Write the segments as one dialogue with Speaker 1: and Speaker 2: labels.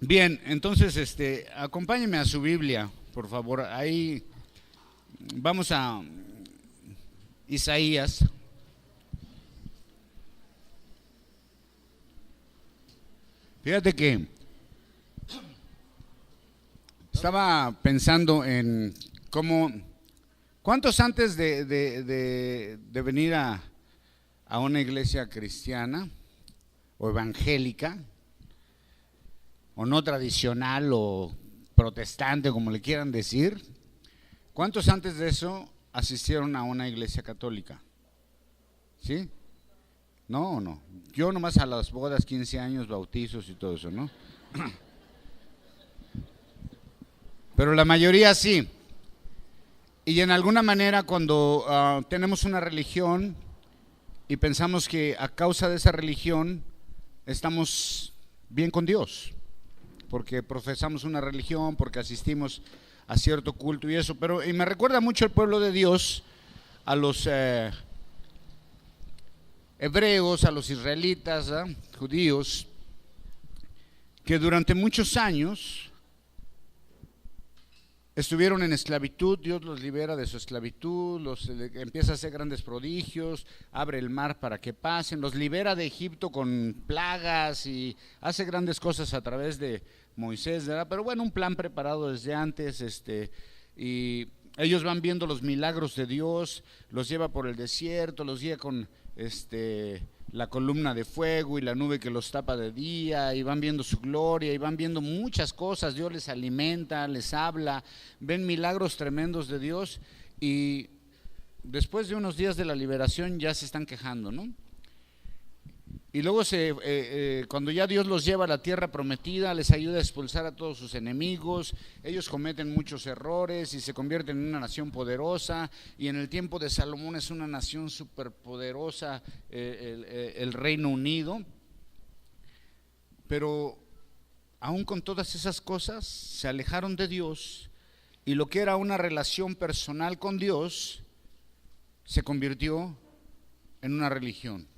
Speaker 1: Bien, entonces, acompáñeme a su Biblia, por favor. Ahí vamos a Isaías. Fíjate que estaba pensando en cómo, ¿cuántos antes de venir a una iglesia cristiana o evangélica, o no tradicional o protestante, como le quieran decir, cuántos antes de eso asistieron a una iglesia católica? ¿Sí? ¿No o no? Yo nomás a las bodas, 15 años, bautizos y todo eso, ¿no? Pero la mayoría sí. Y en alguna manera cuando tenemos una religión y pensamos que a causa de esa religión estamos bien con Dios, porque profesamos una religión, porque asistimos a cierto culto y eso, pero y me recuerda mucho el pueblo de Dios, a los hebreos, a los israelitas, judíos, que durante muchos años estuvieron en esclavitud. Dios los libera de su esclavitud, empieza a hacer grandes prodigios, abre el mar para que pasen, los libera de Egipto con plagas y hace grandes cosas a través de Moisés, ¿verdad? Pero bueno, un plan preparado desde antes, y ellos van viendo los milagros de Dios, los lleva por el desierto, los guía con la columna de fuego y la nube que los tapa de día, y van viendo su gloria, y van viendo muchas cosas. Dios les alimenta, les habla, ven milagros tremendos de Dios, y después de unos días de la liberación ya se están quejando, ¿no? Y luego cuando ya Dios los lleva a la tierra prometida, les ayuda a expulsar a todos sus enemigos, ellos cometen muchos errores y se convierten en una nación poderosa, y en el tiempo de Salomón es una nación superpoderosa, el Reino Unido. Pero aún con todas esas cosas se alejaron de Dios, y lo que era una relación personal con Dios se convirtió en una religión.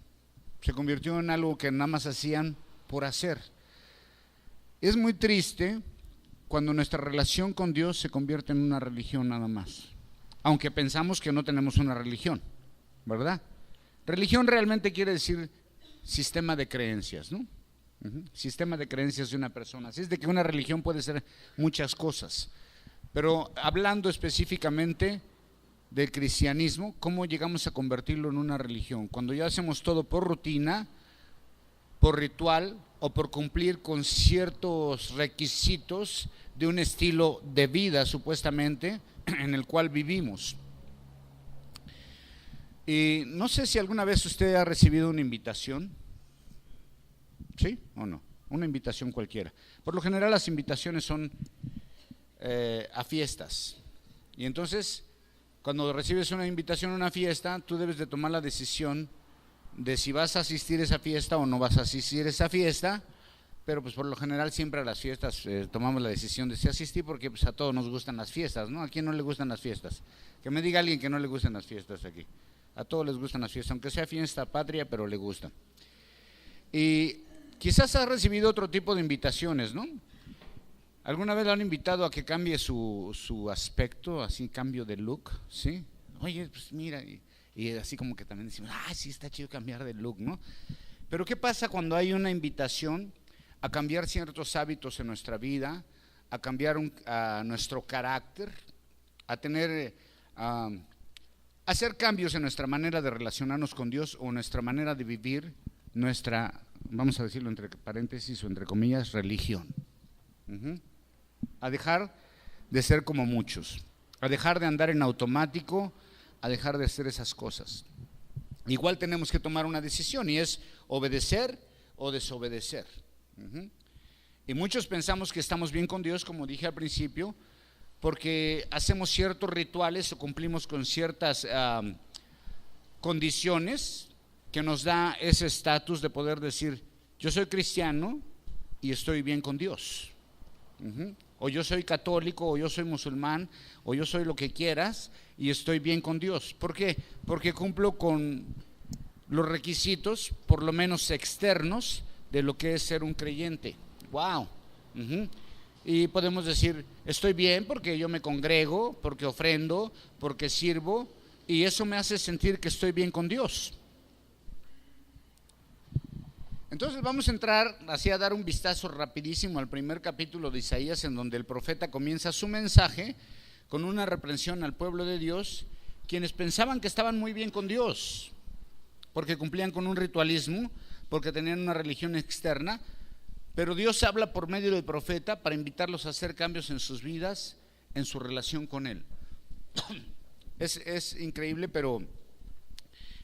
Speaker 1: Se convirtió en algo que nada más hacían por hacer. Es muy triste cuando nuestra relación con Dios se convierte en una religión nada más, aunque pensamos que no tenemos una religión, ¿verdad? Religión realmente quiere decir sistema de creencias, ¿no? Sistema de creencias de una persona. Así es de que una religión puede ser muchas cosas, pero hablando específicamente del cristianismo, ¿cómo llegamos a convertirlo en una religión? Cuando ya hacemos todo por rutina, por ritual o por cumplir con ciertos requisitos de un estilo de vida supuestamente en el cual vivimos. Y no sé si alguna vez usted ha recibido una invitación, ¿sí o no? Una invitación cualquiera. Por lo general las invitaciones son a fiestas, y entonces cuando recibes una invitación a una fiesta, tú debes de tomar la decisión de si vas a asistir a esa fiesta o no vas a asistir a esa fiesta. Pero pues por lo general siempre a las fiestas tomamos la decisión de si asistir, porque pues a todos nos gustan las fiestas, ¿no? ¿A quién no le gustan las fiestas? Que me diga alguien que no le gustan las fiestas aquí. A todos les gustan las fiestas, aunque sea fiesta patria, pero le gustan. Y quizás ha recibido otro tipo de invitaciones, ¿no? ¿Alguna vez lo han invitado a que cambie su aspecto, así cambio de look? ¿Sí? Oye, pues mira, y así como que también decimos, sí, está chido cambiar de look, ¿no? Pero ¿qué pasa cuando hay una invitación a cambiar ciertos hábitos en nuestra vida, a cambiar a nuestro carácter, a tener, hacer cambios en nuestra manera de relacionarnos con Dios o nuestra manera de vivir nuestra, vamos a decirlo entre paréntesis o entre comillas, religión? A dejar de ser como muchos, a dejar de andar en automático, a dejar de hacer esas cosas. Igual tenemos que tomar una decisión, y es obedecer o desobedecer. Y muchos pensamos que estamos bien con Dios, como dije al principio, porque hacemos ciertos rituales o cumplimos con ciertas condiciones que nos da ese estatus de poder decir, yo soy cristiano y estoy bien con Dios. O yo soy católico, o yo soy musulmán, o yo soy lo que quieras y estoy bien con Dios. ¿Por qué? Porque cumplo con los requisitos, por lo menos externos, de lo que es ser un creyente. ¡Wow! Ujú. Y podemos decir, estoy bien porque yo me congrego, porque ofrendo, porque sirvo, y eso me hace sentir que estoy bien con Dios. Entonces vamos a entrar así a dar un vistazo rapidísimo al primer capítulo de Isaías, en donde el profeta comienza su mensaje con una reprensión al pueblo de Dios, quienes pensaban que estaban muy bien con Dios, porque cumplían con un ritualismo, porque tenían una religión externa, pero Dios habla por medio del profeta para invitarlos a hacer cambios en sus vidas, en su relación con Él. Es increíble, pero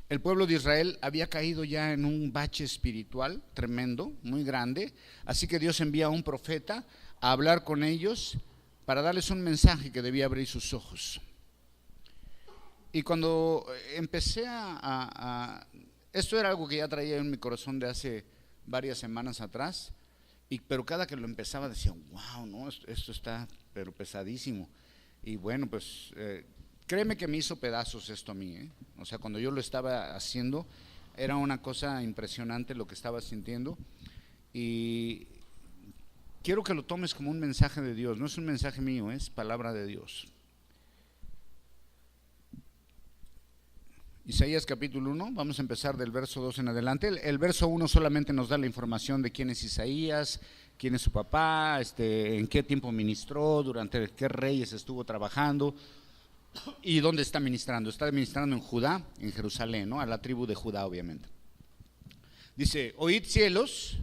Speaker 1: el pueblo de Israel había caído ya en un bache espiritual tremendo, muy grande, así que Dios envía a un profeta a hablar con ellos para darles un mensaje que debía abrir sus ojos. Y cuando empecé esto era algo que ya traía en mi corazón de hace varias semanas atrás, pero cada que lo empezaba decía, wow, no, esto está pero pesadísimo. Y bueno, pues créeme que me hizo pedazos esto a mí, ¿eh? O sea, cuando yo lo estaba haciendo, era una cosa impresionante lo que estaba sintiendo. Y quiero que lo tomes como un mensaje de Dios, no es un mensaje mío, es palabra de Dios. Isaías capítulo 1, vamos a empezar del verso 2 en adelante. El verso 1 solamente nos da la información de quién es Isaías, quién es su papá, en qué tiempo ministró, durante qué reyes estuvo trabajando y dónde está ministrando. Está ministrando en Judá, en Jerusalén, ¿no? A la tribu de Judá, obviamente. Dice, oíd cielos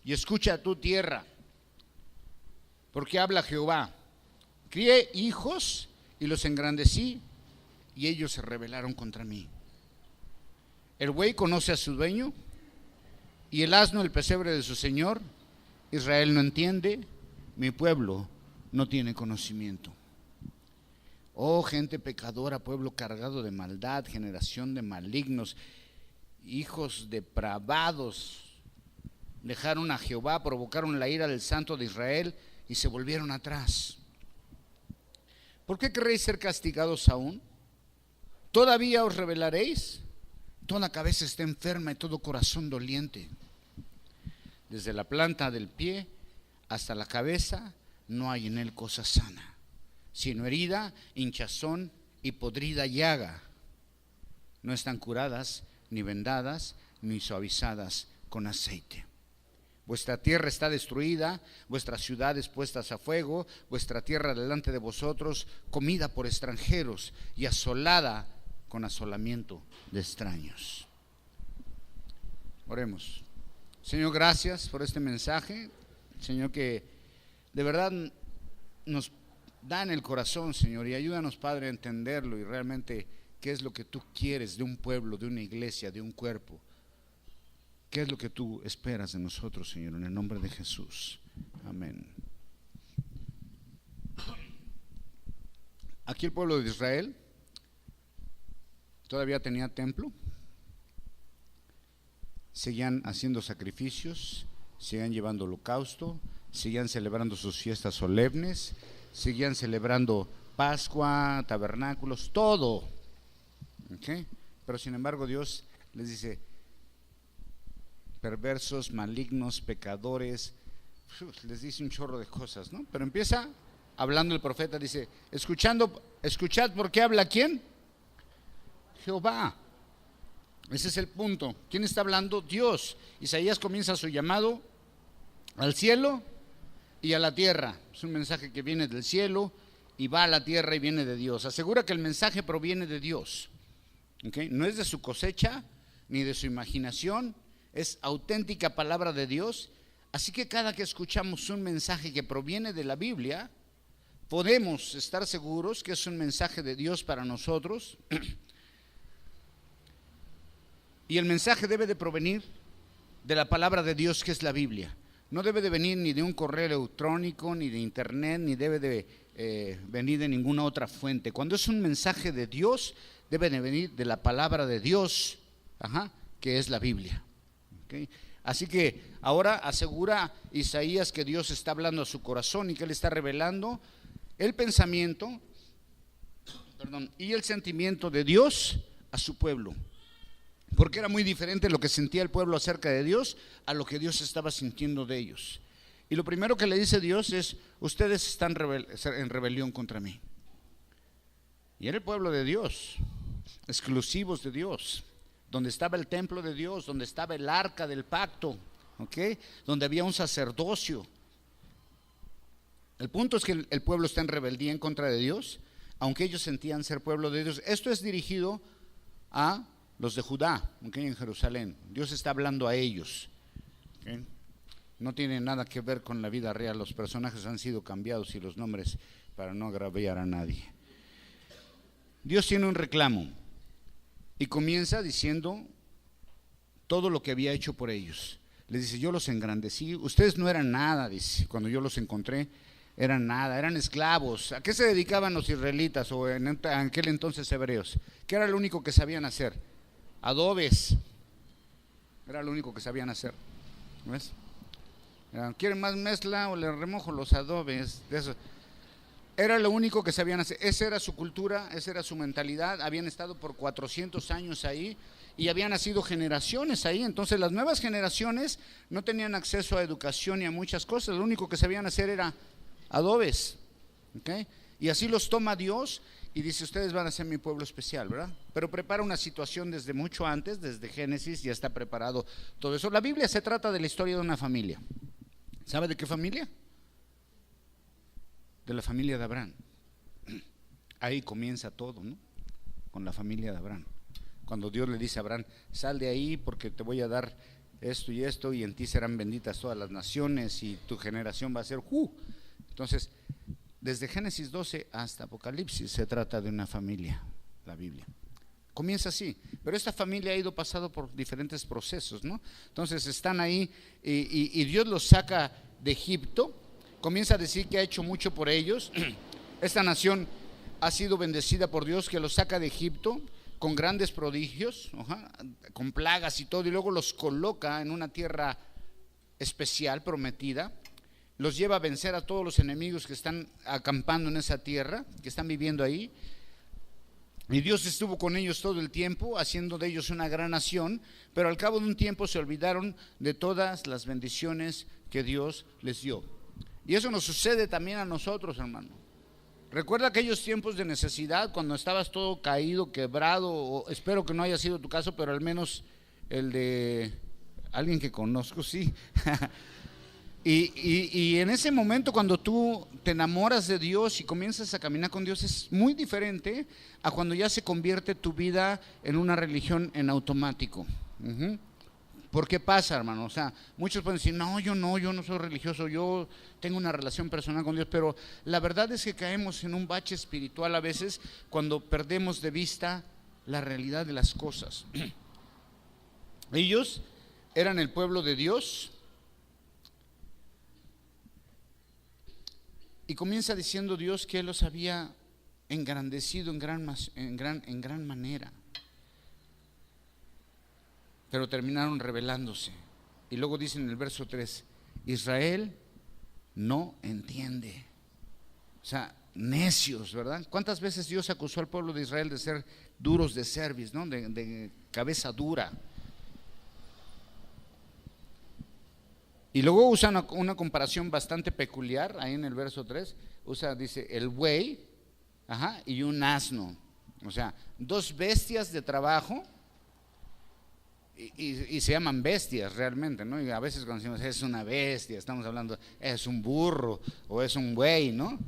Speaker 1: y escucha tu tierra, porque habla Jehová. Crié hijos y los engrandecí, y ellos se rebelaron contra mí. El buey conoce a su dueño, y el asno el pesebre de su señor. Israel no entiende, mi pueblo no tiene conocimiento. Oh gente pecadora, pueblo cargado de maldad, generación de malignos, hijos depravados, dejaron a Jehová, provocaron la ira del Santo de Israel y se volvieron atrás. ¿Por qué querréis ser castigados aún? ¿Todavía os rebelaréis? Toda cabeza está enferma y todo corazón doliente. Desde la planta del pie hasta la cabeza no hay en él cosa sana, sino herida, hinchazón y podrida llaga. No están curadas, ni vendadas, ni suavizadas con aceite. Vuestra tierra está destruida, vuestras ciudades puestas a fuego, vuestra tierra delante de vosotros, comida por extranjeros y asolada con asolamiento de extraños. Oremos. Señor, gracias por este mensaje, Señor, que de verdad nos da en el corazón, Señor, y ayúdanos, Padre, a entenderlo y realmente qué es lo que tú quieres de un pueblo, de una iglesia, de un cuerpo. ¿Qué es lo que tú esperas de nosotros, Señor? En el nombre de Jesús. Amén. Aquí el pueblo de Israel todavía tenía templo, seguían haciendo sacrificios, seguían llevando holocausto, seguían celebrando sus fiestas solemnes, seguían celebrando Pascua, tabernáculos, todo. ¿Okay? Pero sin embargo Dios les dice, perversos, malignos, pecadores, les dice un chorro de cosas, ¿no? Pero empieza hablando el profeta, dice, escuchad porque habla ¿quién? Jehová. Ese es el punto. ¿Quién está hablando? Dios. Isaías comienza su llamado al cielo y a la tierra. Es un mensaje que viene del cielo y va a la tierra y viene de Dios. Asegura que el mensaje proviene de Dios. ¿Okay? No es de su cosecha ni de su imaginación, es auténtica palabra de Dios. Así que cada que escuchamos un mensaje que proviene de la Biblia, podemos estar seguros que es un mensaje de Dios para nosotros. Y el mensaje debe de provenir de la palabra de Dios, que es la Biblia. No debe de venir ni de un correo electrónico, ni de internet, ni debe de venir de ninguna otra fuente. Cuando es un mensaje de Dios, debe de venir de la palabra de Dios, que es la Biblia. ¿Okay? Así que ahora asegura Isaías que Dios está hablando a su corazón y que Él está revelando el pensamiento, y el sentimiento de Dios a su pueblo. Porque era muy diferente lo que sentía el pueblo acerca de Dios a lo que Dios estaba sintiendo de ellos. Y lo primero que le dice Dios es: ustedes están en rebelión contra mí. Y era el pueblo de Dios, exclusivos de Dios, donde estaba el templo de Dios, donde estaba el arca del pacto, ¿okay? Donde había un sacerdocio. El punto es que el pueblo está en rebeldía en contra de Dios, aunque ellos sentían ser pueblo de Dios. Esto es dirigido a los de Judá, ¿okay? En Jerusalén. Dios está hablando a ellos, ¿okay? No tiene nada que ver con la vida real. Los personajes han sido cambiados y los nombres para no agraviar a nadie. Dios tiene un reclamo y comienza diciendo todo lo que había hecho por ellos. Les dice: yo los engrandecí, ustedes no eran nada, dice, cuando yo los encontré eran nada, eran esclavos. ¿A qué se dedicaban los israelitas o en aquel entonces hebreos? ¿Qué era lo único que sabían hacer? Adobes, era lo único que sabían hacer. ¿Ves? ¿Quieren más mezcla o les remojo los adobes? De eso. Era lo único que sabían hacer. Esa era su cultura, esa era su mentalidad. Habían estado por 400 años ahí y habían nacido generaciones ahí. Entonces las nuevas generaciones no tenían acceso a educación y a muchas cosas. Lo único que sabían hacer era adobes, ¿okay? Y así los toma Dios y dice: ustedes van a ser mi pueblo especial, ¿verdad? Pero prepara una situación desde mucho antes, desde Génesis ya está preparado todo eso. La Biblia se trata de la historia de una familia. ¿Sabe de qué familia? De la familia de Abraham. Ahí comienza todo, ¿no? Con la familia de Abraham. Cuando Dios le dice a Abraham: sal de ahí porque te voy a dar esto y en ti serán benditas todas las naciones y tu generación va a ser Entonces, desde Génesis 12 hasta Apocalipsis se trata de una familia, la Biblia. Comienza así, pero esta familia ha ido pasando por diferentes procesos, ¿no? Entonces están ahí y Dios los saca de Egipto. Comienza a decir que ha hecho mucho por ellos. Esta nación ha sido bendecida por Dios, que los saca de Egipto con grandes prodigios, con plagas y todo, y luego los coloca en una tierra especial, prometida. Los lleva a vencer a todos los enemigos que están acampando en esa tierra, que están viviendo ahí. Y Dios estuvo con ellos todo el tiempo, haciendo de ellos una gran nación, pero al cabo de un tiempo se olvidaron de todas las bendiciones que Dios les dio. Y eso nos sucede también a nosotros, hermano. Recuerda aquellos tiempos de necesidad, cuando estabas todo caído, quebrado, o espero que no haya sido tu caso, pero al menos el de alguien que conozco, sí. Y en ese momento, cuando tú te enamoras de Dios y comienzas a caminar con Dios, es muy diferente a cuando ya se convierte tu vida en una religión en automático. ¿Por qué pasa, hermano? O sea, muchos pueden decir: no, yo no soy religioso, yo tengo una relación personal con Dios, pero la verdad es que caemos en un bache espiritual a veces cuando perdemos de vista la realidad de las cosas. Ellos eran el pueblo de Dios. Y comienza diciendo Dios que Él los había engrandecido en gran manera. Pero terminaron rebelándose. Y luego dice en el verso 3: Israel no entiende. O sea, necios, ¿verdad? ¿Cuántas veces Dios acusó al pueblo de Israel de ser duros de cerviz, ¿no? De cabeza dura? Y luego usa una comparación bastante peculiar ahí en el verso 3. Dice el buey y un asno. O sea, dos bestias de trabajo. Y se llaman bestias realmente, ¿no? Y a veces cuando decimos es una bestia, estamos hablando es un burro o es un buey, ¿no?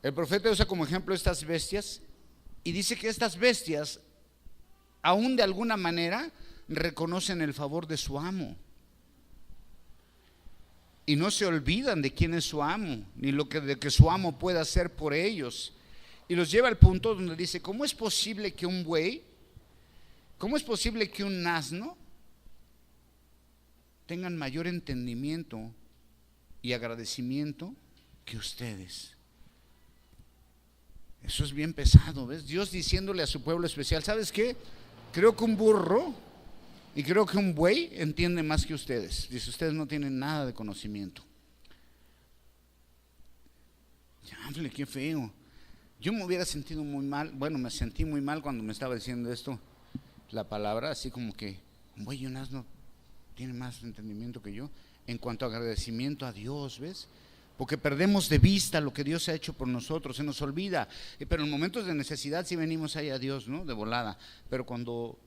Speaker 1: El profeta usa como ejemplo estas bestias y dice que estas bestias, aún de alguna manera, reconocen el favor de su amo. Y no se olvidan de quién es su amo, ni de que su amo pueda hacer por ellos. Y los lleva al punto donde dice: ¿cómo es posible que un buey, cómo es posible que un asno tengan mayor entendimiento y agradecimiento que ustedes? Eso es bien pesado, ¿ves? Dios diciéndole a su pueblo especial: ¿sabes qué? Creo que un burro y creo que un buey entiende más que ustedes. Dice: ustedes no tienen nada de conocimiento. Hable, qué feo. Yo me hubiera sentido muy mal. Bueno, me sentí muy mal cuando me estaba diciendo esto, la palabra, así como que un buey y un asno tienen más entendimiento que yo. en cuanto a agradecimiento a Dios, ¿ves? Porque perdemos de vista lo que Dios ha hecho por nosotros, se nos olvida. Pero en momentos de necesidad sí venimos ahí a Dios, ¿no? De volada. Pero cuando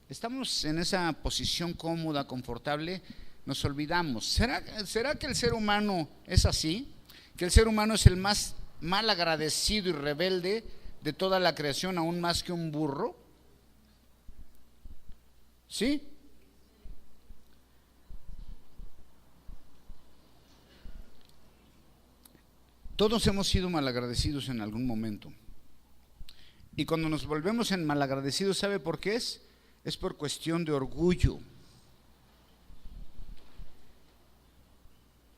Speaker 1: estamos en esa posición cómoda, confortable, nos olvidamos. ¿Será que el ser humano es así? ¿Que el ser humano es el más mal agradecido y rebelde de toda la creación, aún más que un burro? ¿Sí? Todos hemos sido malagradecidos en algún momento. Y cuando nos volvemos en malagradecidos, ¿sabe por qué es? Es por cuestión de orgullo.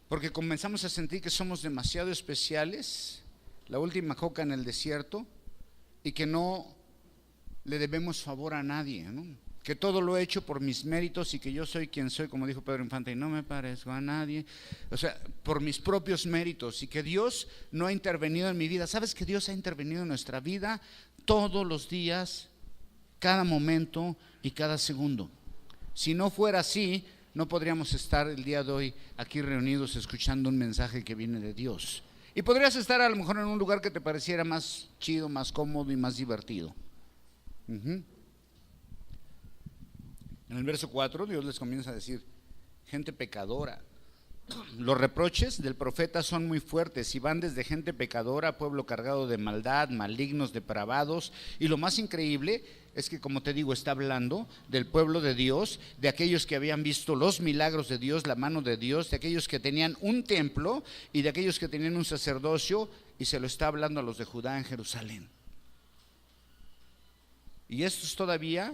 Speaker 1: Porque comenzamos a sentir que somos demasiado especiales, la última coca en el desierto, y que no le debemos favor a nadie, ¿no? Que todo lo he hecho por mis méritos y que yo soy quien soy, como dijo Pedro Infante, y no me parezco a nadie. O sea, por mis propios méritos, y que Dios no ha intervenido en mi vida. ¿Sabes que Dios ha intervenido en nuestra vida todos los días, cada momento y cada segundo? Si no fuera así, no podríamos estar el día de hoy aquí reunidos escuchando un mensaje que viene de Dios. Y podrías estar a lo mejor en un lugar que te pareciera más chido, más cómodo y más divertido. En el verso 4 Dios les comienza a decir: gente pecadora. Los reproches del profeta son muy fuertes y van desde gente pecadora, pueblo cargado de maldad, malignos, depravados. Y lo más increíble es que, como te digo, está hablando del pueblo de Dios, de aquellos que habían visto los milagros de Dios, la mano de Dios, de aquellos que tenían un templo y de aquellos que tenían un sacerdocio, y se lo está hablando a los de Judá en Jerusalén. Y estos todavía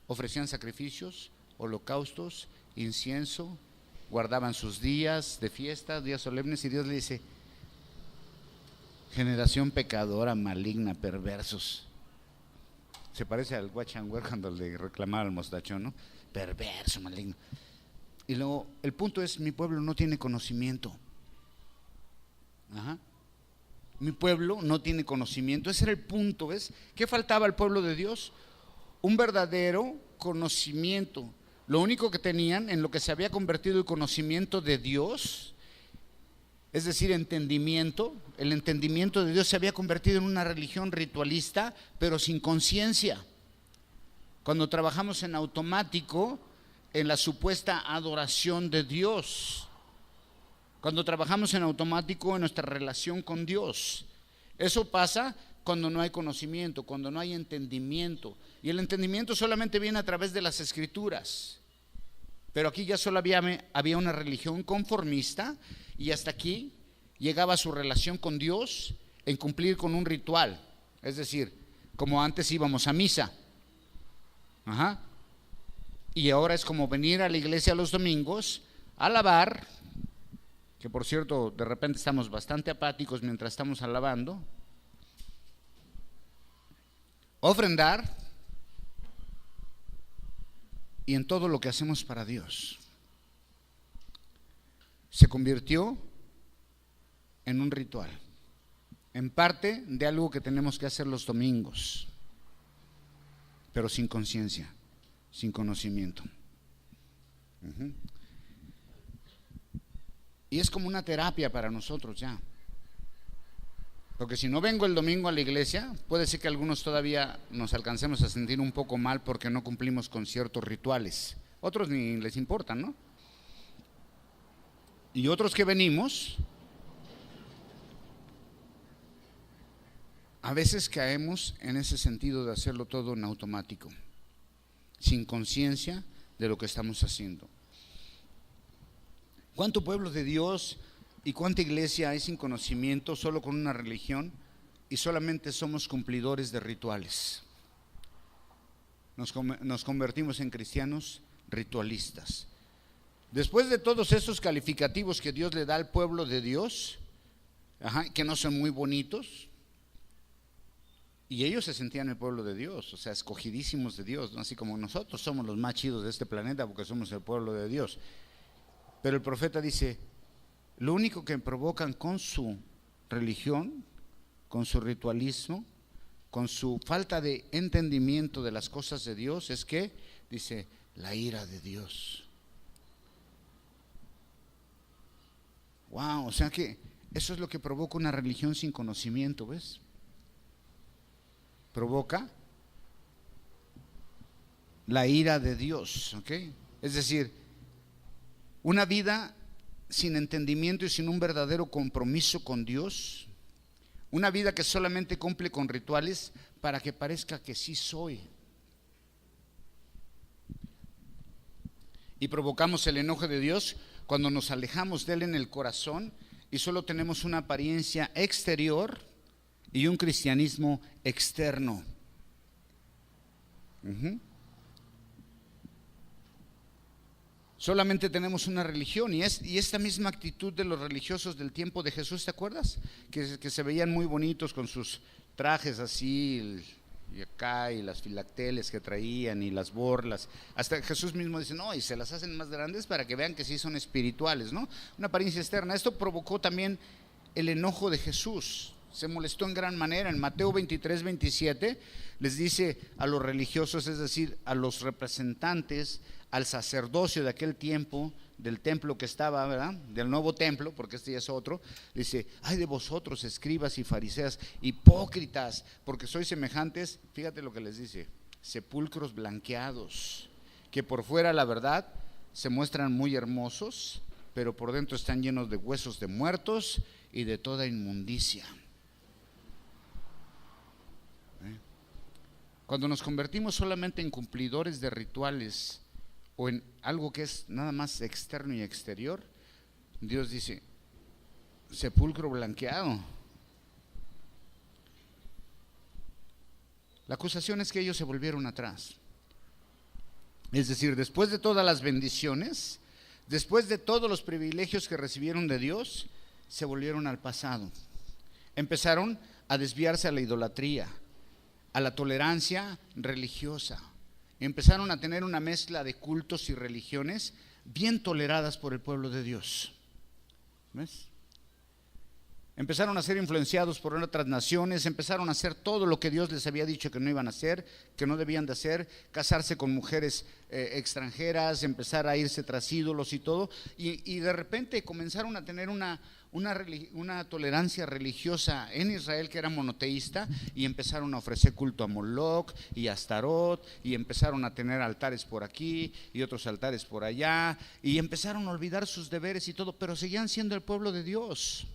Speaker 1: ofrecían sacrificios, holocaustos, incienso, guardaban sus días de fiesta, días solemnes, y Dios le dice: generación pecadora, maligna, perversos. Se parece al Watch and Wear cuando le reclamaba al mostachón, ¿no? Perverso, maligno. Y luego el punto es: mi pueblo no tiene conocimiento. Mi pueblo no tiene conocimiento. Ese era el punto, ¿ves? ¿Qué faltaba al pueblo de Dios? Un verdadero conocimiento. Lo único que tenían, en lo que se había convertido el conocimiento de Dios, es decir, entendimiento. El entendimiento de Dios se había convertido en una religión ritualista, pero sin conciencia. Cuando trabajamos en automático en la supuesta adoración de Dios, cuando trabajamos en automático en nuestra relación con Dios, eso pasa cuando no hay conocimiento, cuando no hay entendimiento. Y el entendimiento solamente viene a través de las Escrituras. Pero aquí ya solo había una religión conformista, y hasta aquí llegaba su relación con Dios en cumplir con un ritual. Es decir, como antes íbamos a misa. Y ahora es como venir a la iglesia los domingos, a alabar, que por cierto de repente estamos bastante apáticos mientras estamos alabando, ofrendar, y en todo lo que hacemos para Dios se convirtió en un ritual, en parte de algo que tenemos que hacer los domingos, pero sin conciencia, sin conocimiento. Y es como una terapia para nosotros ya. Porque si no vengo el domingo a la iglesia, puede ser que algunos todavía nos alcancemos a sentir un poco mal porque no cumplimos con ciertos rituales. Otros ni les importan, ¿no? Y otros que venimos, a veces caemos en ese sentido de hacerlo todo en automático, sin conciencia de lo que estamos haciendo. ¿Cuánto pueblo de Dios y cuánta iglesia hay sin conocimiento, solo con una religión, y solamente somos cumplidores de rituales? Nos convertimos en cristianos ritualistas. Después de todos esos calificativos que Dios le da al pueblo de Dios, que no son muy bonitos, y ellos se sentían el pueblo de Dios, o sea, escogidísimos de Dios, ¿no? Así como nosotros somos los más chidos de este planeta porque somos el pueblo de Dios. Pero el profeta dice: lo único que provocan con su religión, con su ritualismo, con su falta de entendimiento de las cosas de Dios, es que, dice, la ira de Dios. Wow, o sea que eso es lo que provoca una religión sin conocimiento, ¿ves? Provoca la ira de Dios, ¿ok? Es decir, una vida sin entendimiento y sin un verdadero compromiso con Dios, una vida que solamente cumple con rituales para que parezca que sí soy. Y provocamos el enojo de Dios cuando nos alejamos de Él en el corazón y solo tenemos una apariencia exterior y un cristianismo externo. Solamente tenemos una religión y esta misma actitud de los religiosos del tiempo de Jesús, ¿te acuerdas? Que se veían muy bonitos con sus trajes así y acá, y las filacteles que traían y las borlas. Hasta Jesús mismo dice, no, y se las hacen más grandes para que vean que sí son espirituales, ¿no? Una apariencia externa. Esto provocó también el enojo de Jesús. Se molestó en gran manera. En Mateo 23-27 les dice a los religiosos, es decir, a los representantes, al sacerdocio de aquel tiempo, del templo que estaba, ¿verdad? Del nuevo templo, porque este ya es otro. Dice, ay de vosotros, escribas y fariseas, hipócritas, porque sois semejantes, fíjate lo que les dice, sepulcros blanqueados, que por fuera, la verdad, se muestran muy hermosos, pero por dentro están llenos de huesos de muertos y de toda inmundicia. Cuando nos convertimos solamente en cumplidores de rituales o en algo que es nada más externo y exterior, Dios dice, sepulcro blanqueado. La acusación es que ellos se volvieron atrás. Es decir, después de todas las bendiciones, después de todos los privilegios que recibieron de Dios, se volvieron al pasado. Empezaron a desviarse a la idolatría, a la tolerancia religiosa. Empezaron a tener una mezcla de cultos y religiones bien toleradas por el pueblo de Dios. ¿Ves? Empezaron a ser influenciados por otras naciones, empezaron a hacer todo lo que Dios les había dicho que no iban a hacer, que no debían de hacer, casarse con mujeres extranjeras, empezar a irse tras ídolos y todo, y de repente comenzaron a tener una tolerancia religiosa en Israel que era monoteísta, y empezaron a ofrecer culto a Moloch y a Astarot, y empezaron a tener altares por aquí y otros altares por allá, y empezaron a olvidar sus deberes y todo, pero seguían siendo el pueblo de Dios.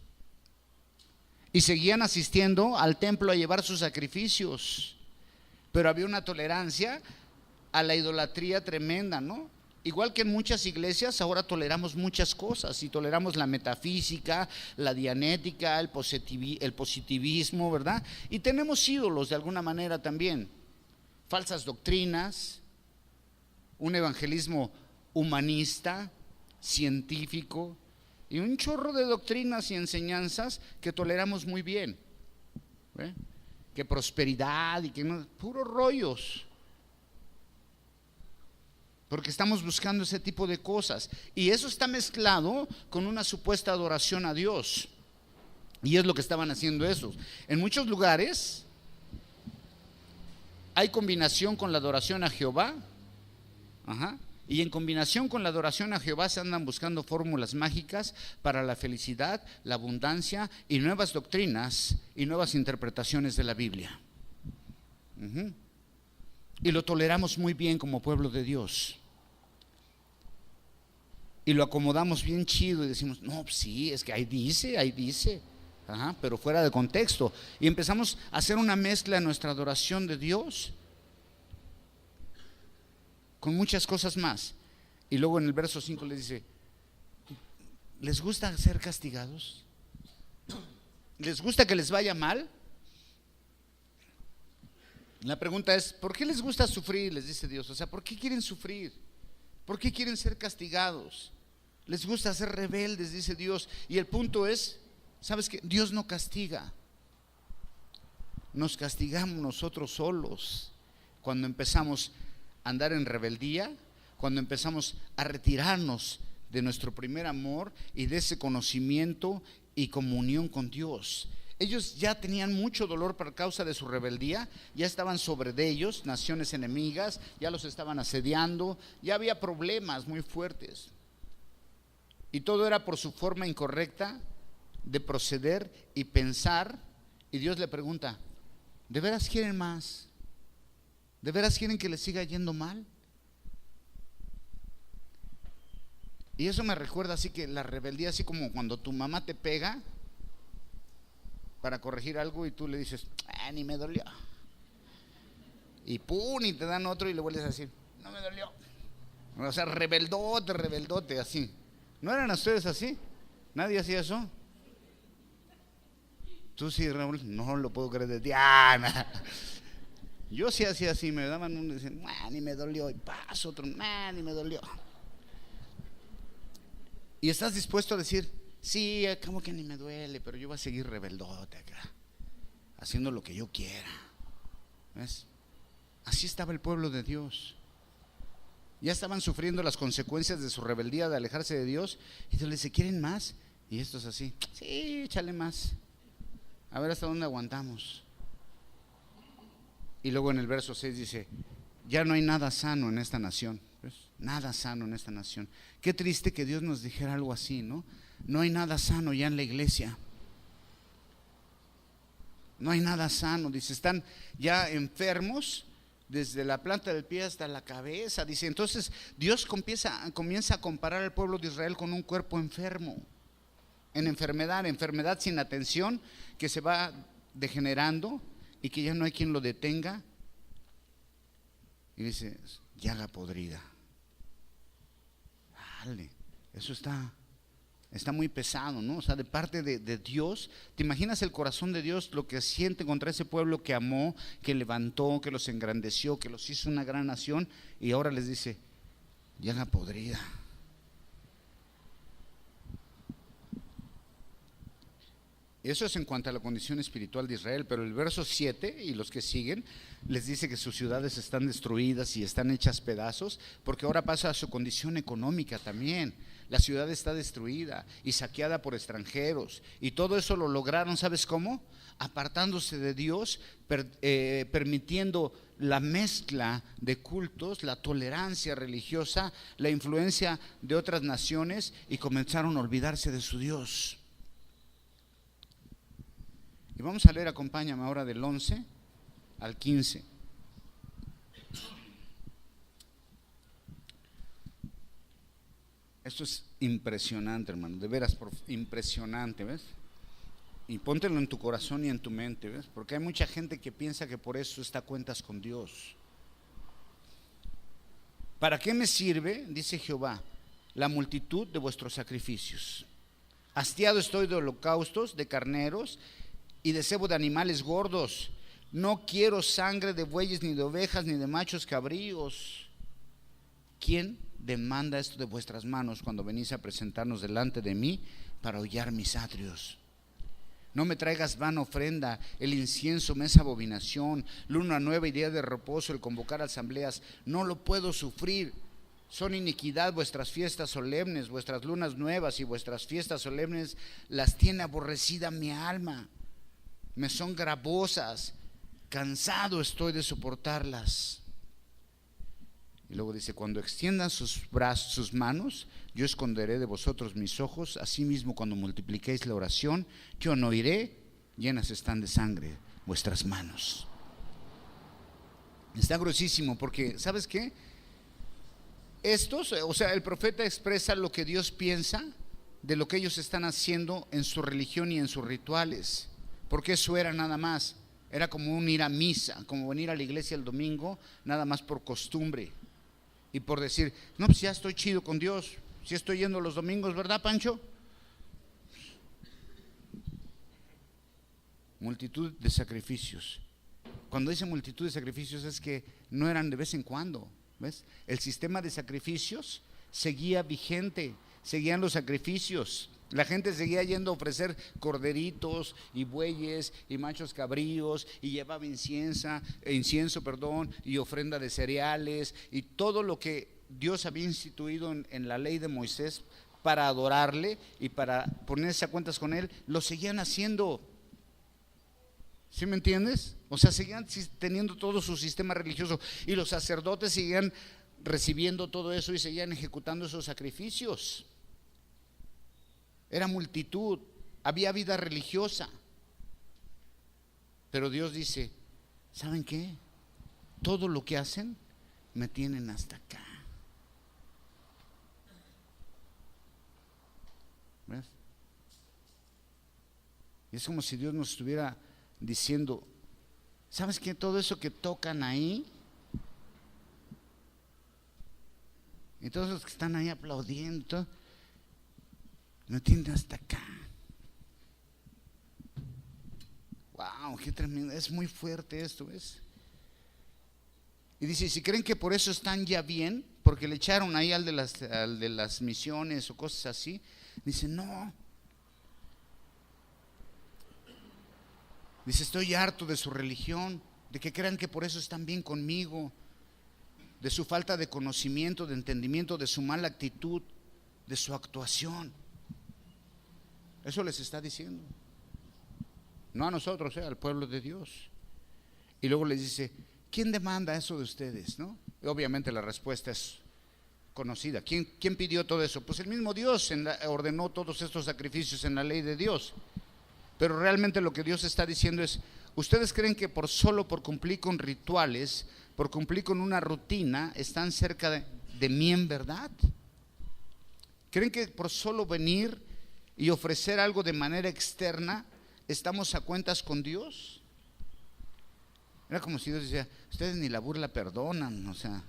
Speaker 1: Y seguían asistiendo al templo a llevar sus sacrificios, pero había una tolerancia a la idolatría tremenda, ¿no? Igual que en muchas iglesias ahora toleramos muchas cosas, y toleramos la metafísica, la dianética, el positivismo, ¿verdad? Y tenemos ídolos de alguna manera también, falsas doctrinas, un evangelismo humanista, científico, y un chorro de doctrinas y enseñanzas que toleramos muy bien, ¿eh? Que prosperidad y que no, puros rollos, porque estamos buscando ese tipo de cosas, y eso está mezclado con una supuesta adoración a Dios, y es lo que estaban haciendo esos. En muchos lugares hay combinación con la adoración a Jehová, y en combinación con la adoración a Jehová se andan buscando fórmulas mágicas para la felicidad, la abundancia y nuevas doctrinas y nuevas interpretaciones de la Biblia. Y lo toleramos muy bien como pueblo de Dios, y lo acomodamos bien chido y decimos, no, pues sí, es que ahí dice, pero fuera de contexto, y empezamos a hacer una mezcla en nuestra adoración de Dios con muchas cosas más. Y luego en el verso 5 les dice, ¿les gusta ser castigados? ¿Les gusta que les vaya mal? La pregunta es, ¿por qué les gusta sufrir? Les dice Dios, o sea, ¿por qué quieren sufrir? ¿Por qué quieren ser castigados? Les gusta ser rebeldes, dice Dios. Y el punto es, ¿sabes qué? Dios no castiga, nos castigamos nosotros solos cuando empezamos a andar en rebeldía, cuando empezamos a retirarnos de nuestro primer amor y de ese conocimiento y comunión con Dios. Ellos ya tenían mucho dolor por causa de su rebeldía, ya estaban sobre de ellos naciones enemigas, ya los estaban asediando, ya había problemas muy fuertes. Y todo era por su forma incorrecta de proceder y pensar. Y Dios le pregunta: ¿de veras quieren más? ¿De veras quieren que les siga yendo mal? Y eso me recuerda así que la rebeldía, así como cuando tu mamá te pega para corregir algo y tú le dices: ni me dolió. Y pum, y te dan otro y le vuelves a decir: no me dolió. O sea, rebeldote, así. ¿No eran ustedes así? ¿Nadie hacía eso? Tú sí, Raúl, no lo puedo creer, de Diana. Yo sí hacía así, me daban uno y decían: ni me dolió. Y paso otro: ni me dolió. Y estás dispuesto a decir: sí, como que ni me duele, pero yo voy a seguir rebeldote acá, haciendo lo que yo quiera. ¿Ves? Así estaba el pueblo de Dios. Ya estaban sufriendo las consecuencias de su rebeldía, de alejarse de Dios. Y Dios les dice: ¿quieren más? Y esto es así: sí, échale más, a ver hasta dónde aguantamos. Y luego en el verso 6 dice: ya no hay nada sano en esta nación. ¿Ves? Nada sano en esta nación. Qué triste que Dios nos dijera algo así, ¿no? No hay nada sano ya en la iglesia. No hay nada sano. Dice: están ya enfermos desde la planta del pie hasta la cabeza. Dice, entonces Dios comienza a comparar al pueblo de Israel con un cuerpo enfermo, en enfermedad sin atención, que se va degenerando y que ya no hay quien lo detenga. Y dice: llaga podrida. Dale, eso está muy pesado, ¿no? O sea, de parte de Dios. ¿Te imaginas el corazón de Dios, lo que siente contra ese pueblo que amó, que levantó, que los engrandeció, que los hizo una gran nación? Y ahora les dice: llaga podrida. Eso es en cuanto a la condición espiritual de Israel. Pero el verso 7 y los que siguen les dice que sus ciudades están destruidas y están hechas pedazos, porque ahora pasa a su condición económica también. La ciudad está destruida y saqueada por extranjeros, y todo eso lo lograron, ¿sabes cómo? Apartándose de Dios, permitiendo la mezcla de cultos, la tolerancia religiosa, la influencia de otras naciones, y comenzaron a olvidarse de su Dios. Y vamos a leer, acompáñame ahora, del 11 al 15. Esto es impresionante, hermano, de veras, impresionante, ¿ves? Y póntelo en tu corazón y en tu mente, ¿ves? Porque hay mucha gente que piensa que por eso está a cuentas con Dios. ¿Para qué me sirve, dice Jehová, la multitud de vuestros sacrificios? Hastiado estoy de holocaustos, de carneros y de cebo de animales gordos. No quiero sangre de bueyes, ni de ovejas, ni de machos cabríos. ¿Quién demanda esto de vuestras manos cuando venís a presentarnos delante de mí para hollar mis atrios? No me traigas vana ofrenda, el incienso me es abominación. Luna nueva y día de reposo, el convocar asambleas, no lo puedo sufrir. Son iniquidad vuestras fiestas solemnes, vuestras lunas nuevas y vuestras fiestas solemnes las tiene aborrecida mi alma. Me son gravosas, cansado estoy de soportarlas. Y luego dice: cuando extiendan sus brazos, sus manos, yo esconderé de vosotros mis ojos. Asimismo, cuando multipliquéis la oración, yo no oiré, llenas están de sangre vuestras manos. Está gruesísimo, porque ¿sabes qué? Estos, o sea, el profeta expresa lo que Dios piensa de lo que ellos están haciendo en su religión y en sus rituales, porque eso era nada más, era como un ir a misa, como venir a la iglesia el domingo, nada más por costumbre y por decir: no, pues ya estoy chido con Dios, si estoy yendo los domingos, ¿verdad, Pancho? Multitud de sacrificios. Cuando dice multitud de sacrificios es que no eran de vez en cuando, ¿ves? El sistema de sacrificios seguía vigente, seguían los sacrificios. La gente seguía yendo a ofrecer corderitos y bueyes y machos cabríos, y llevaba incienso, y ofrenda de cereales y todo lo que Dios había instituido en la ley de Moisés para adorarle y para ponerse a cuentas con él, lo seguían haciendo. ¿Sí me entiendes? O sea, seguían teniendo todo su sistema religioso, y los sacerdotes seguían recibiendo todo eso y seguían ejecutando esos sacrificios. era multitud, había vida religiosa. Pero Dios dice, ¿saben qué? Todo lo que hacen me tienen hasta acá. ¿Ves? Y es como si Dios nos estuviera diciendo, ¿sabes qué? Todo eso que tocan ahí, y todos los que están ahí aplaudiendo, me tienen hasta acá. Wow, qué tremendo, es muy fuerte esto, ¿ves? Y dice, si creen que por eso están ya bien, porque le echaron ahí al de las misiones o cosas así, dice, no. Dice, estoy harto de su religión, de que crean que por eso están bien conmigo, de su falta de conocimiento, de entendimiento, de su mala actitud, de su actuación. Eso les está diciendo. No a nosotros, al pueblo de Dios. Y luego les dice, ¿quién demanda eso de ustedes? ¿No? Y obviamente la respuesta es conocida. ¿Quién pidió todo eso? Pues el mismo Dios ordenó todos estos sacrificios en la ley de Dios. Pero realmente lo que Dios está diciendo es, ¿ustedes creen que solo por cumplir con rituales, por cumplir con una rutina, están cerca de mí en verdad? ¿Creen que por solo venir y ofrecer algo de manera externa, estamos a cuentas con Dios? Era como si Dios decía, ustedes ni la burla perdonan, o sea.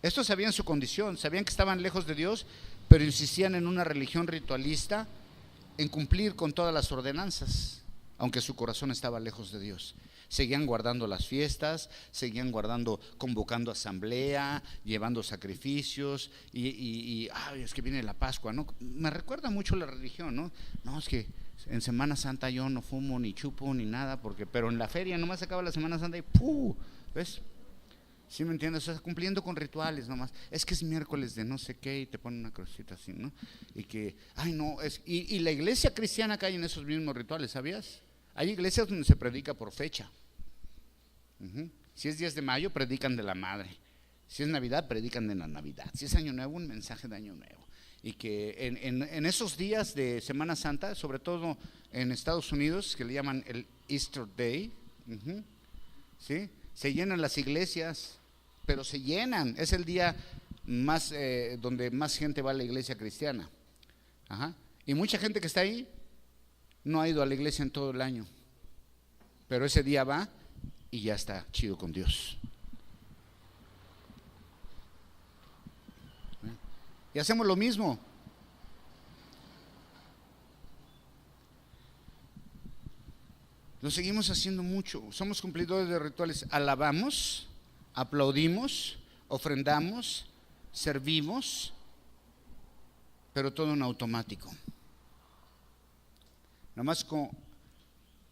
Speaker 1: Estos sabían su condición, sabían que estaban lejos de Dios, pero insistían en una religión ritualista, en cumplir con todas las ordenanzas, aunque su corazón estaba lejos de Dios. Seguían guardando las fiestas, seguían convocando asamblea, llevando sacrificios y es que viene la Pascua, ¿no? Me recuerda mucho la religión, ¿no? No, es que en Semana Santa yo no fumo ni chupo ni nada, pero en la feria nomás se acaba la Semana Santa y ¡pum! ¿Ves? ¿Sí me entiendes? O sea, cumpliendo con rituales nomás. Es que es miércoles de no sé qué y te ponen una crucita así, ¿no? Y que, y la iglesia cristiana cae en esos mismos rituales, ¿sabías? Hay iglesias donde se predica por fecha. Si es 10 de mayo, predican de la madre. Si es Navidad, predican de la Navidad. Si es Año Nuevo, un mensaje de Año Nuevo. Y que en esos días de Semana Santa, sobre todo en Estados Unidos, que le llaman el Easter Day, ¿sí? Se llenan las iglesias, pero se llenan. Es el día más donde más gente va a la iglesia cristiana. Y mucha gente que está ahí no ha ido a la iglesia en todo el año, pero ese día va y ya está chido con Dios. Y hacemos lo mismo. Lo seguimos haciendo mucho. Somos cumplidores de rituales. Alabamos, aplaudimos, ofrendamos, servimos, pero todo en automático. Nada más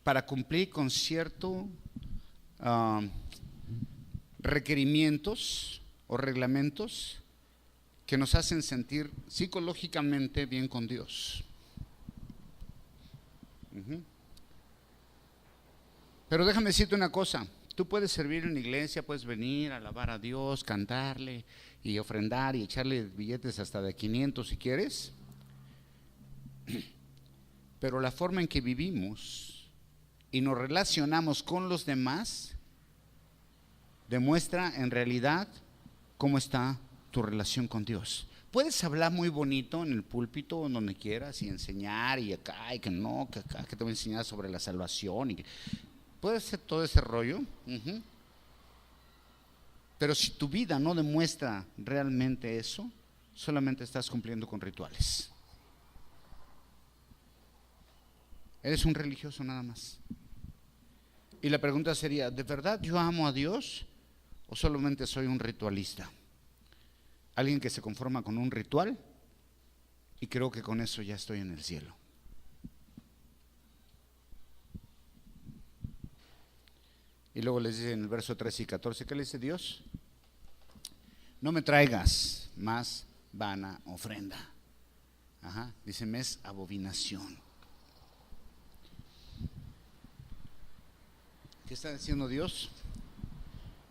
Speaker 1: para cumplir con ciertos requerimientos o reglamentos que nos hacen sentir psicológicamente bien con Dios. Pero déjame decirte una cosa, tú puedes servir en la iglesia, puedes venir a alabar a Dios, cantarle y ofrendar y echarle billetes hasta de 500 si quieres, pero la forma en que vivimos y nos relacionamos con los demás demuestra en realidad cómo está tu relación con Dios. Puedes hablar muy bonito en el púlpito o donde quieras y enseñar y acá y que no, que acá, que te voy a enseñar sobre la salvación y que puedes hacer todo ese rollo, pero si tu vida no demuestra realmente eso, solamente estás cumpliendo con rituales. Eres un religioso nada más. Y la pregunta sería, ¿de verdad yo amo a Dios o solamente soy un ritualista? Alguien que se conforma con un ritual y creo que con eso ya estoy en el cielo. Y luego les dice en el verso 13 y 14, ¿qué le dice Dios? No me traigas más vana ofrenda. Dice, me es abominación. ¿Qué está diciendo Dios?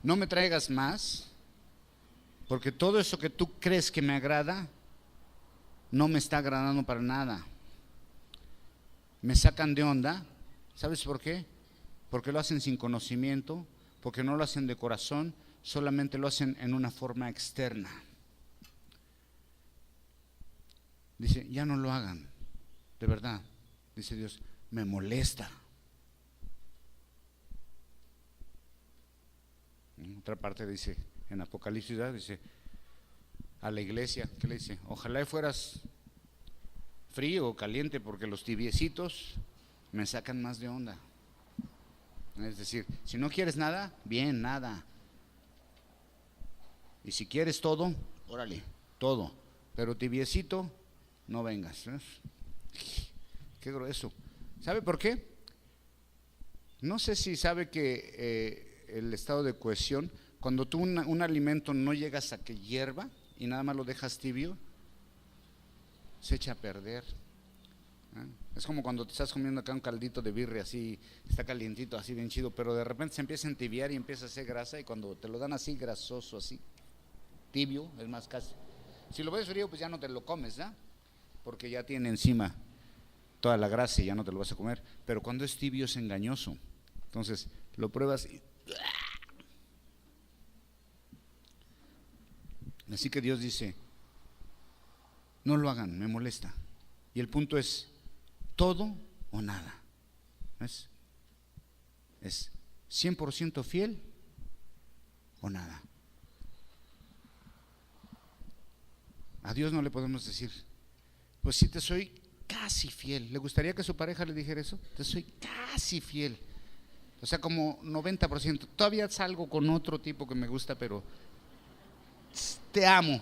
Speaker 1: No me traigas más, porque todo eso que tú crees que me agrada, no me está agradando para nada. Me sacan de onda. ¿Sabes por qué? Porque lo hacen sin conocimiento, porque no lo hacen de corazón, solamente lo hacen en una forma externa. Dice, ya no lo hagan, de verdad, dice Dios, me molesta. En otra parte dice, en Apocalipsis, dice a la iglesia, ¿qué le dice? Ojalá fueras frío o caliente, porque los tibiecitos me sacan más de onda. Es decir, si no quieres nada, bien, nada. Y si quieres todo, órale, todo. Pero tibiecito, no vengas. Qué grueso. ¿Sabe por qué? No sé si sabe que el estado de cohesión, cuando tú un alimento no llegas a que hierva y nada más lo dejas tibio, se echa a perder. Es como cuando te estás comiendo acá un caldito de birria, así, está calientito, así bien chido, pero de repente se empieza a entibiar y empieza a hacer grasa, y cuando te lo dan así grasoso, así, tibio, es más casi. Si lo ves frío, pues ya no te lo comes, ¿verdad? Porque ya tiene encima toda la grasa y ya no te lo vas a comer. Pero cuando es tibio es engañoso. Entonces, lo pruebas y... Así que Dios dice, no lo hagan, me molesta. Y el punto es, todo o nada. ¿Ves? Es 100% fiel o nada. A Dios no le podemos decir, pues sí te soy casi fiel. ¿Le gustaría que su pareja le dijera eso? Te soy casi fiel. O sea, como 90%. Todavía salgo con otro tipo que me gusta, pero te amo.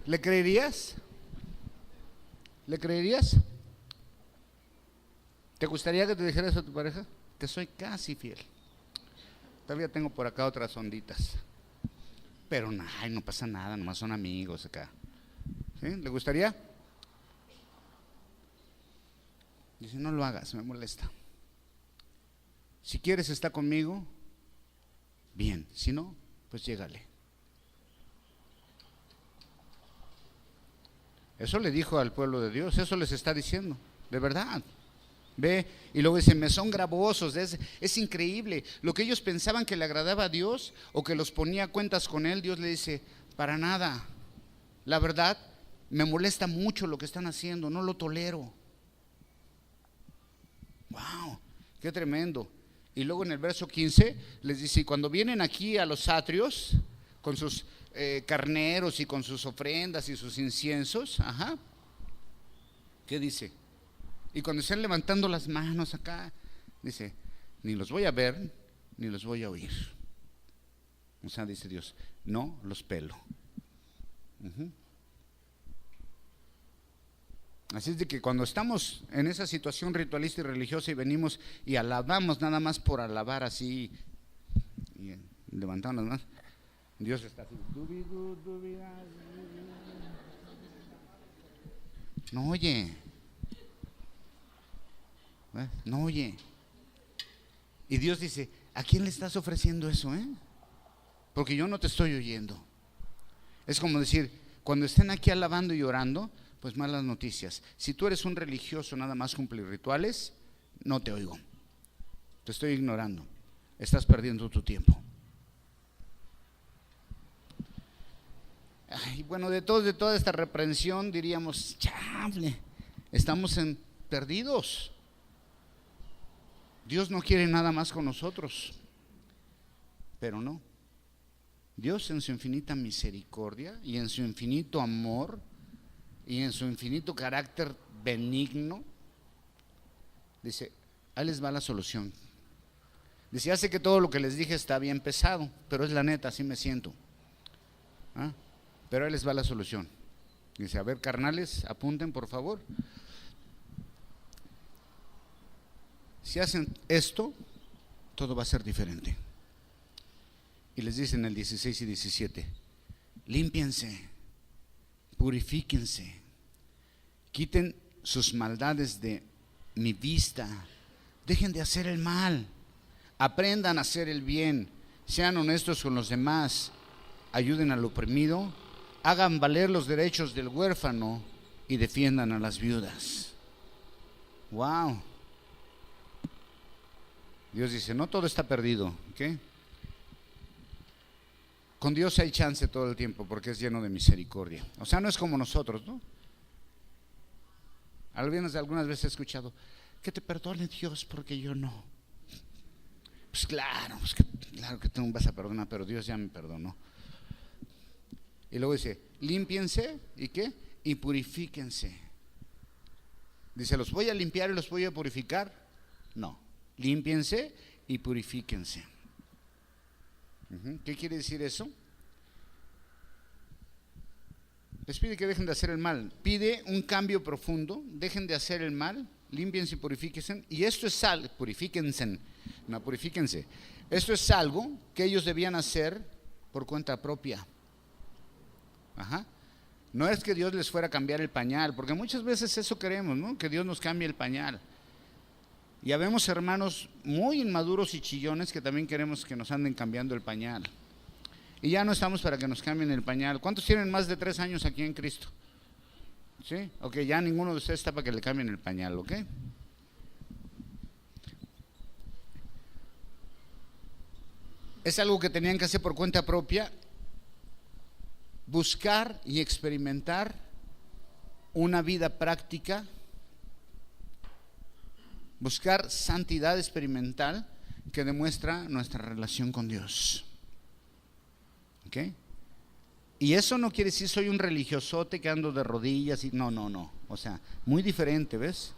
Speaker 1: ¿Le creerías? ¿Le creerías? ¿Te gustaría que te dijera eso a tu pareja? Te soy casi fiel. Todavía tengo por acá otras onditas, pero no pasa nada, nomás son amigos acá. ¿Sí? ¿Le gustaría? Dice, no lo hagas, me molesta. Si quieres estar conmigo, bien. Si no, pues llégale. Eso le dijo al pueblo de Dios, eso les está diciendo, de verdad. Ve, y luego dice, me son gravosos. Es increíble. Lo que ellos pensaban que le agradaba a Dios o que los ponía a cuentas con Él, Dios le dice, para nada. La verdad, me molesta mucho lo que están haciendo, no lo tolero. Wow, qué tremendo. Y luego en el verso 15 les dice, y cuando vienen aquí a los atrios con sus carneros y con sus ofrendas y sus inciensos, ¿qué dice? Y cuando están levantando las manos acá, dice, ni los voy a ver, ni los voy a oír. O sea, dice Dios, no los pelo. Así es de que cuando estamos en esa situación ritualista y religiosa y venimos y alabamos nada más por alabar así, y levantamos las manos, Dios está así. No oye. No oye. Y Dios dice, ¿a quién le estás ofreciendo eso? Porque yo no te estoy oyendo. Es como decir, cuando estén aquí alabando y orando, pues malas noticias. Si tú eres un religioso nada más cumplir rituales, no te oigo. Te estoy ignorando. Estás perdiendo tu tiempo. Y bueno, de toda esta reprensión diríamos, chable, estamos perdidos. Dios no quiere nada más con nosotros, pero no. Dios en su infinita misericordia y en su infinito amor y en su infinito carácter benigno, dice, ahí les va la solución. Dice, ya sé que todo lo que les dije está bien pesado, pero es la neta, así me siento. Pero ahí les va la solución. Dice, a ver, carnales, apunten por favor. Si hacen esto, todo va a ser diferente. Y les dice en el 16 y 17, límpiense, purifíquense, quiten sus maldades de mi vista, dejen de hacer el mal, aprendan a hacer el bien, sean honestos con los demás, ayuden al oprimido, hagan valer los derechos del huérfano, y defiendan a las viudas. Wow. Dios dice, no todo está perdido, ¿ok? Con Dios hay chance todo el tiempo porque es lleno de misericordia. O sea, no es como nosotros, ¿no? Algunas veces he escuchado, que te perdone Dios porque yo no. Pues claro, claro que tú no vas a perdonar, pero Dios ya me perdonó. Y luego dice, límpiense, ¿y qué? Y purifíquense. Dice, ¿los voy a limpiar y los voy a purificar? No, límpiense y purifíquense. ¿Qué quiere decir eso? Les pide que dejen de hacer el mal. Pide un cambio profundo. Dejen de hacer el mal. Límpiense y purifíquense. Y esto es algo, purifíquense. Esto es algo que ellos debían hacer por cuenta propia. No es que Dios les fuera a cambiar el pañal, porque muchas veces eso queremos, ¿no? Que Dios nos cambie el pañal. Y habemos hermanos muy inmaduros y chillones que también queremos que nos anden cambiando el pañal. Y ya no estamos para que nos cambien el pañal. ¿Cuántos tienen más de 3 años aquí en Cristo? ¿Sí? Ok, ya ninguno de ustedes está para que le cambien el pañal, ¿ok? Es algo que tenían que hacer por cuenta propia. Buscar y experimentar una vida práctica. Buscar santidad experimental que demuestra nuestra relación con Dios. ¿Ok? Y eso no quiere decir soy un religiosote que ando de rodillas y no. O sea, muy diferente, ¿ves?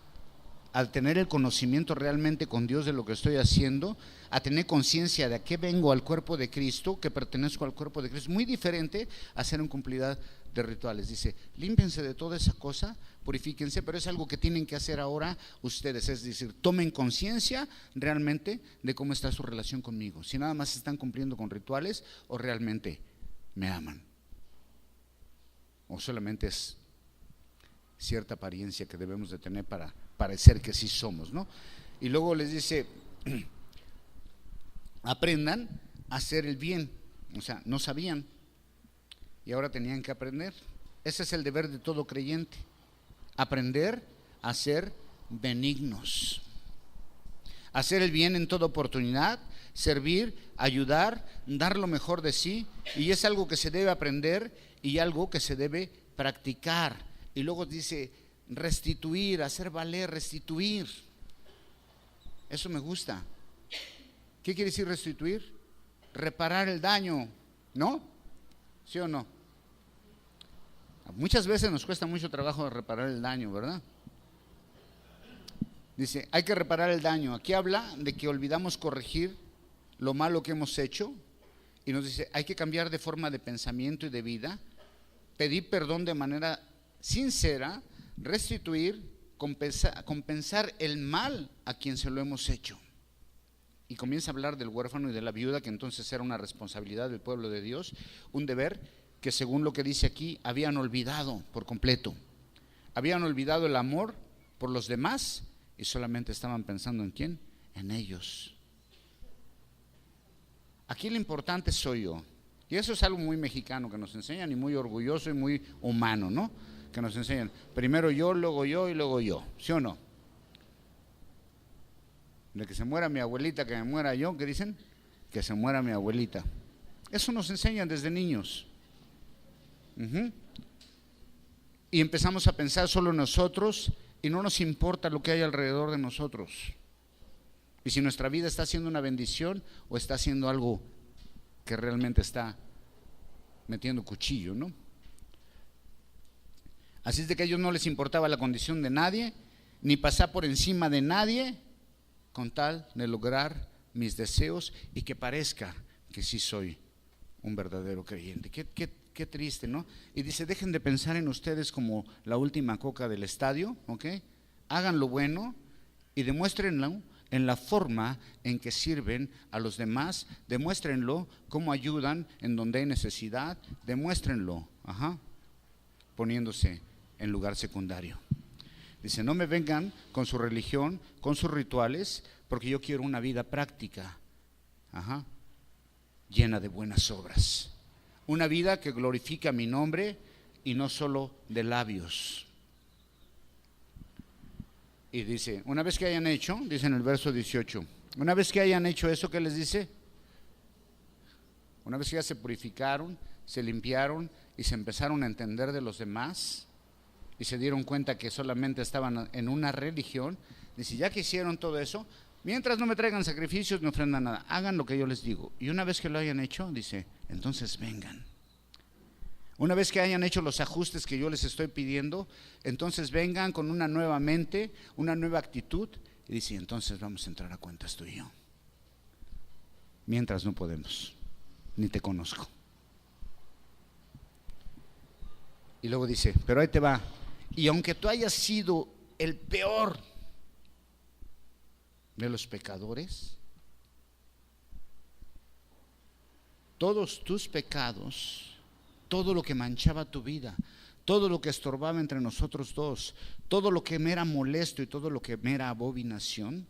Speaker 1: Al tener el conocimiento realmente con Dios de lo que estoy haciendo, a tener conciencia de a qué vengo al cuerpo de Cristo, que pertenezco al cuerpo de Cristo, muy diferente a hacer un cumplidad de rituales. Dice, límpiense de toda esa cosa, purifíquense, pero es algo que tienen que hacer ahora ustedes, es decir, tomen conciencia realmente de cómo está su relación conmigo, si nada más están cumpliendo con rituales o realmente me aman, o solamente es cierta apariencia que debemos de tener para parecer que sí somos, ¿no? Y luego les dice, aprendan a hacer el bien. O sea, no sabían y ahora tenían que aprender. Ese es el deber de todo creyente, aprender a ser benignos, hacer el bien en toda oportunidad, servir, ayudar, dar lo mejor de sí. Y es algo que se debe aprender y algo que se debe practicar. Y luego dice restituir, hacer valer, restituir. Eso me gusta. ¿Qué quiere decir restituir? Reparar el daño, ¿no? ¿Sí o no? Muchas veces nos cuesta mucho trabajo reparar el daño, ¿verdad? Dice, hay que reparar el daño. Aquí habla de que olvidamos corregir lo malo que hemos hecho y nos dice, hay que cambiar de forma de pensamiento y de vida, pedir perdón de manera sincera, restituir, compensar el mal a quien se lo hemos hecho. Y comienza a hablar del huérfano y de la viuda, que entonces era una responsabilidad del pueblo de Dios, un deber que según lo que dice aquí, habían olvidado por completo. Habían olvidado el amor por los demás y solamente estaban pensando en ¿quién? En ellos. Aquí lo importante soy yo. Y eso es algo muy mexicano que nos enseñan y muy orgulloso y muy humano, ¿no? Que nos enseñan, primero yo, luego yo y luego yo, ¿sí o no? De que se muera mi abuelita, que me muera yo, ¿qué dicen? Que se muera mi abuelita. Eso nos enseñan desde niños. Y empezamos a pensar solo en nosotros y no nos importa lo que hay alrededor de nosotros. Y si nuestra vida está haciendo una bendición o está haciendo algo que realmente está metiendo cuchillo, ¿no? Así es de que a ellos no les importaba la condición de nadie, ni pasar por encima de nadie, con tal de lograr mis deseos y que parezca que sí soy un verdadero creyente. Qué triste, ¿no? Y dice, dejen de pensar en ustedes como la última coca del estadio, ¿ok? Hagan lo bueno y demuéstrenlo en la forma en que sirven a los demás, demuéstrenlo cómo ayudan en donde hay necesidad, demuéstrenlo, poniéndose en lugar secundario. Dice, no me vengan con su religión, con sus rituales, porque yo quiero una vida práctica, llena de buenas obras. Una vida que glorifica mi nombre y no solo de labios. Y dice, una vez que hayan hecho, dice en el verso 18, una vez que hayan hecho eso, ¿qué les dice? Una vez que ya se purificaron, se limpiaron y se empezaron a entender de los demás y se dieron cuenta que solamente estaban en una religión, dice, ya que hicieron todo eso, mientras no me traigan sacrificios ni ofrendan nada, hagan lo que yo les digo. Y una vez que lo hayan hecho, dice, entonces vengan. Una vez que hayan hecho los ajustes que yo les estoy pidiendo, entonces vengan con una nueva mente, una nueva actitud, y dice, entonces vamos a entrar a cuentas tú y yo. Mientras no podemos, ni te conozco. Y luego dice, pero ahí te va, y aunque tú hayas sido el peor de los pecadores, todos tus pecados, todo lo que manchaba tu vida, todo lo que estorbaba entre nosotros dos, todo lo que me era molesto y todo lo que me era abominación,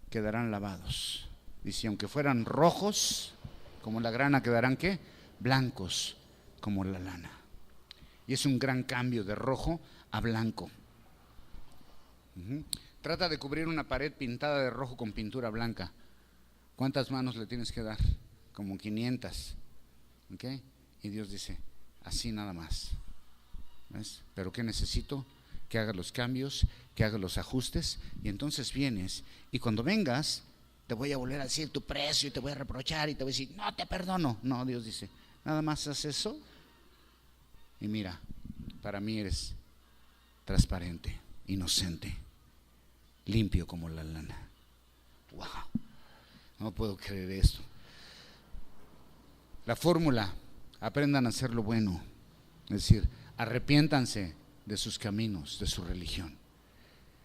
Speaker 1: quedarán lavados. Dice, aunque fueran rojos como la grana, quedarán ¿qué? Blancos como la lana. Y es un gran cambio de rojo a blanco. Trata de cubrir una pared pintada de rojo con pintura blanca. ¿Cuántas manos le tienes que dar? Como 500. ¿Ok? Y Dios dice, así nada más. ¿Ves? Pero ¿qué necesito? Que hagas los cambios, que hagas los ajustes. Y entonces vienes, y cuando vengas, te voy a volver a decir tu precio, y te voy a reprochar, y te voy a decir, no te perdono. No, Dios dice, nada más haz eso, y mira, para mí eres transparente, inocente, limpio como la lana. Wow, no puedo creer esto. La fórmula: aprendan a hacer lo bueno, es decir, arrepiéntanse de sus caminos, de su religión.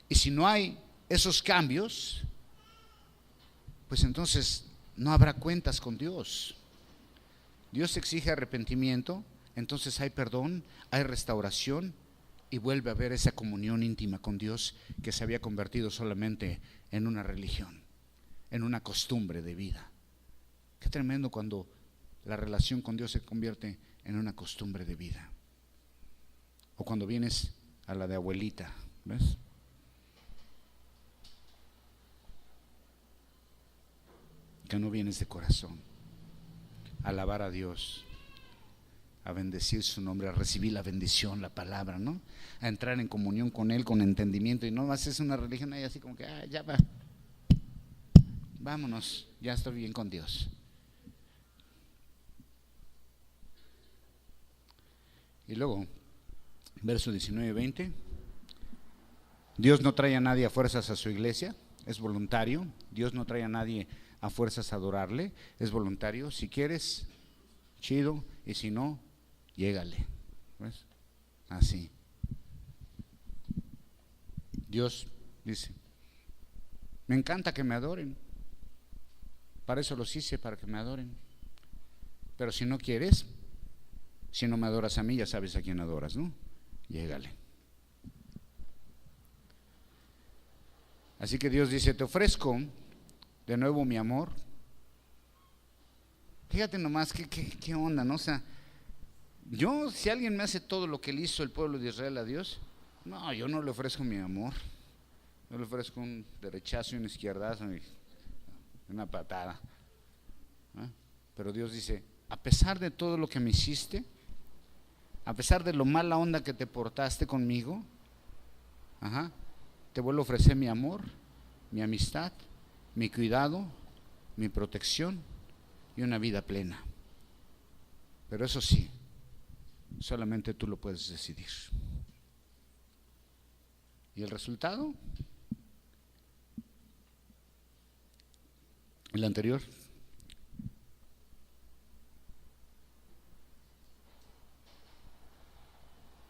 Speaker 1: Y si no hay esos cambios, pues entonces no habrá cuentas con Dios. Dios exige arrepentimiento, entonces hay perdón, hay restauración y vuelve a haber esa comunión íntima con Dios que se había convertido solamente en una religión, en una costumbre de vida. Qué tremendo cuando la relación con Dios se convierte en una costumbre de vida. O cuando vienes a la de abuelita, ¿ves? Que no vienes de corazón a alabar a Dios, a bendecir su nombre, a recibir la bendición, la palabra, ¿no? A entrar en comunión con Él, con entendimiento, y no haces una religión ahí así como que, ya va, vámonos, ya estoy bien con Dios. Y luego, verso 19 y 20, Dios no trae a nadie a fuerzas a su iglesia, es voluntario. Dios no trae a nadie a fuerzas a adorarle, es voluntario. Si quieres, chido, y si no, llégale. ¿Ves? Así. Dios dice, me encanta que me adoren, para eso los hice, para que me adoren. Pero si no quieres, si no me adoras a mí, ya sabes a quién adoras, ¿no? Llégale. Así que Dios dice, te ofrezco de nuevo mi amor. Fíjate nomás qué onda, ¿no? O sea, yo, si alguien me hace todo lo que le hizo el pueblo de Israel a Dios, no, yo no le ofrezco mi amor. Yo le ofrezco un derechazo y un izquierdazo y una patada. Pero Dios dice, a pesar de todo lo que me hiciste, a pesar de lo mala onda que te portaste conmigo, te vuelvo a ofrecer mi amor, mi amistad, mi cuidado, mi protección y una vida plena. Pero eso sí, solamente tú lo puedes decidir. ¿Y el resultado? El anterior.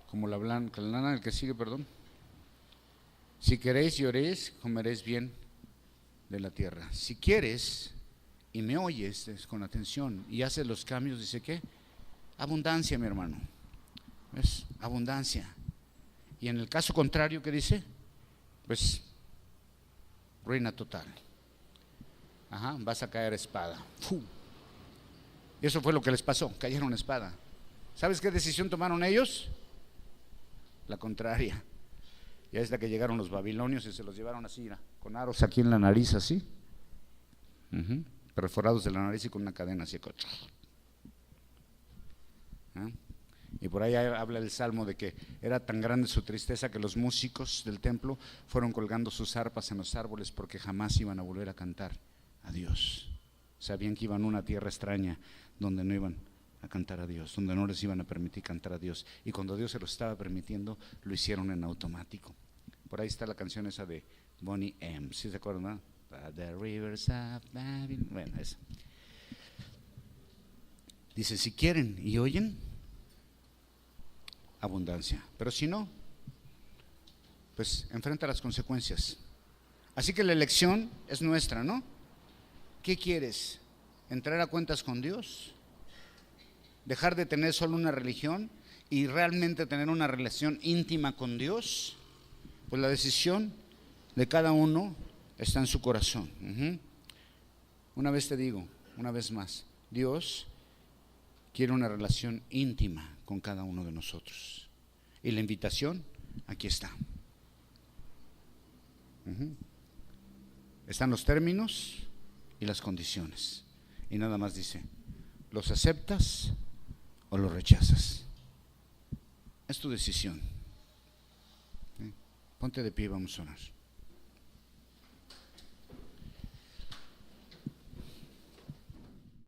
Speaker 1: Como la blanca, la lana, el que sigue, perdón. Si queréis y oréis, comeréis bien de la tierra. Si quieres y me oyes con atención y haces los cambios, dice que abundancia, mi hermano. ¿Ves? Abundancia. Y en el caso contrario, ¿qué dice? Pues ruina total. Vas a caer espada. ¡Fu! Y eso fue lo que les pasó, cayeron espada. ¿Sabes qué decisión tomaron ellos? La contraria. Ya es la que llegaron los babilonios y se los llevaron así, mira, con aros aquí en la nariz, así, perforados de la nariz y con una cadena así. ¿Ah? Y por ahí habla el Salmo de que era tan grande su tristeza que los músicos del templo fueron colgando sus arpas en los árboles porque jamás iban a volver a cantar a Dios. Sabían que iban a una tierra extraña donde no iban a cantar a Dios, donde no les iban a permitir cantar a Dios. Y cuando Dios se lo estaba permitiendo, lo hicieron en automático. Por ahí está la canción esa de Bonnie M. ¿Sí se acuerdan? The Rivers of Babylon. Bueno, eso. Dice, si quieren y oyen, abundancia. Pero si no, pues enfrenta las consecuencias. Así que la elección es nuestra, ¿no? ¿Qué quieres? ¿Entrar a cuentas con Dios? ¿Dejar de tener solo una religión y realmente tener una relación íntima con Dios? Pues la decisión de cada uno está en su corazón. Una vez te digo, una vez más, Dios quiere una relación íntima con cada uno de nosotros. Y la invitación, aquí está. Están los términos y las condiciones. Y nada más dice, ¿los aceptas o los rechazas? Es tu decisión. Ponte de pie, vamos a orar.